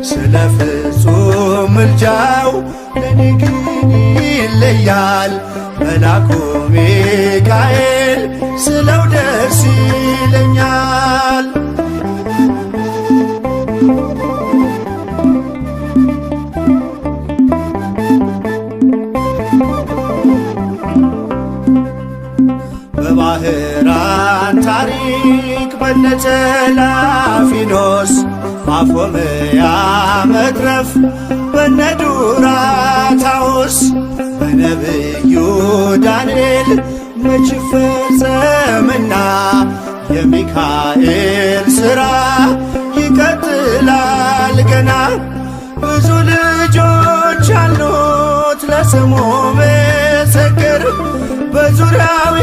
ስለ ፍጹም ምልጃው ለኔ ግን ይለያል። መልአኩ ሚካኤል ስለው ደስ ይለኛል። በባህራን ታሪክ በነጠላፊኖስ አፎምያ መትረፍ በነዱራታውስ በነብዩ ዳንኤል መች ፈጸምና የሚካኤል ሥራ ይቀጥላል ገና። ብዙ ልጆች አሉት ለስሙ ምስክር በዙሪያው